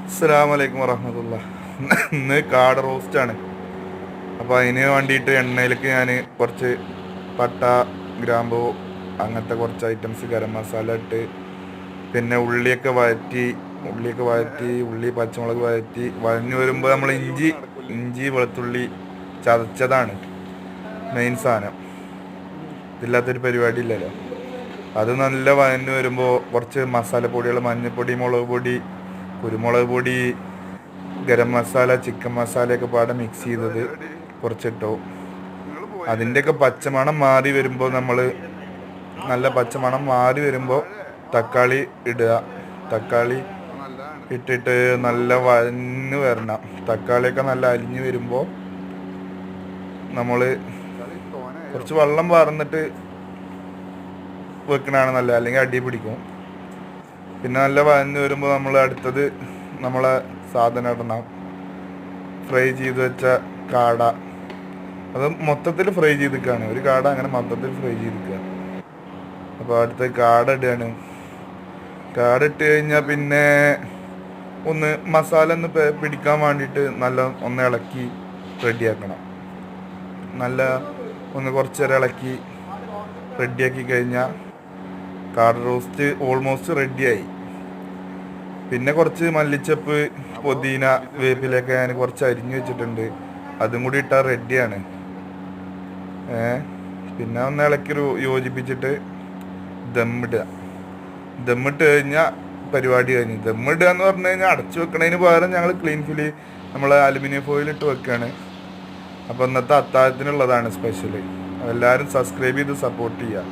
അസ്സലാമു അലൈക്കും വറഹ്മത്തുള്ളാഹി. ഇന്ന് കാട റോസ്റ്റാണ്. അപ്പോൾ അതിന് വേണ്ടിയിട്ട് എണ്ണയിലേക്ക് ഞാൻ കുറച്ച് പട്ട, ഗ്രാമ്പൂ, അങ്ങനത്തെ കുറച്ച് ഐറ്റംസ്, ഗരം മസാല ഇട്ട്, പിന്നെ ഉള്ളി പച്ചമുളക് വഴഞ്ഞു വരുമ്പോൾ നമ്മൾ ഇഞ്ചി വെളുത്തുള്ളി ചതച്ചതാണ് മെയിൻ സാധനം. ഇതില്ലാത്തൊരു പരിപാടി ഇല്ലല്ലോ. അത് നല്ല വഴഞ്ഞു വരുമ്പോൾ കുറച്ച് മസാലപ്പൊടികൾ, മഞ്ഞൾപ്പൊടി, മുളക് പൊടി, കുരുമുളക് പൊടി, ഗരം മസാല, ചിക്കൻ മസാലയൊക്കെ പാടെ മിക്സ് ചെയ്തത് കുറച്ചിട്ടു. അതിൻ്റെയൊക്കെ പച്ചമണം മാറി വരുമ്പോൾ തക്കാളി ഇടുക. തക്കാളി ഇട്ടിട്ട് നല്ല വഴഞ്ഞു വരണം. തക്കാളിയൊക്കെ നല്ല അലിഞ്ഞു വരുമ്പോൾ നമ്മൾ കുറച്ച് വെള്ളം വാർന്നിട്ട് വെക്കണതാണ് നല്ലത്, അല്ലെങ്കിൽ അടി പിടിക്കും. പിന്നെ നല്ല വഴഞ്ഞു വരുമ്പോൾ അടുത്തത് നമ്മളെ സാധനം ഇടണം. ഫ്രൈ ചെയ്ത് വെച്ച കാട, അത് മൊത്തത്തിൽ ഫ്രൈ ചെയ്തിരിക്കുകയാണ്. ഒരു കാട അങ്ങനെ മൊത്തത്തിൽ ഫ്രൈ ചെയ്തിരിക്കുക. അപ്പോൾ അടുത്ത കാട ഇടുകയാണ്. കാട ഇട്ട് കഴിഞ്ഞാൽ പിന്നെ മസാല പിടിക്കാൻ വേണ്ടിയിട്ട് ഒന്ന് ഇളക്കി റെഡിയാക്കണം. കുറച്ച് നേരം ഇളക്കി റെഡിയാക്കി കഴിഞ്ഞാൽ കാട റോസ്റ്റ് ഓൾമോസ്റ്റ് റെഡിയായി. പിന്നെ കുറച്ച് മല്ലിച്ചപ്പ്, പുതിന, വേപ്പിലൊക്കെ ഞാൻ കുറച്ച് അരിഞ്ഞു വെച്ചിട്ടുണ്ട്. അതും കൂടി ഇട്ടാൽ റെഡിയാണ്. പിന്നെ ഒന്ന് ഇളക്കി യോജിപ്പിച്ചിട്ട് ദമ്മിട്ട് കഴിഞ്ഞാൽ പരിപാടി കഴിഞ്ഞു. ദമ്മിടുക എന്ന് പറഞ്ഞു കഴിഞ്ഞാൽ അടച്ചു വെക്കണതിന് പകരം ഞങ്ങൾ ക്ലീൻ ഫില് നമ്മൾ അലുമിനിയം ഫോയിലിട്ട് വെക്കുകയാണ്. അപ്പോൾ ഇന്നത്തെ അത്താഴത്തിനുള്ളതാണ് സ്പെഷ്യൽ. എല്ലാവരും സബ്സ്ക്രൈബ് ചെയ്ത് സപ്പോർട്ട് ചെയ്യുക.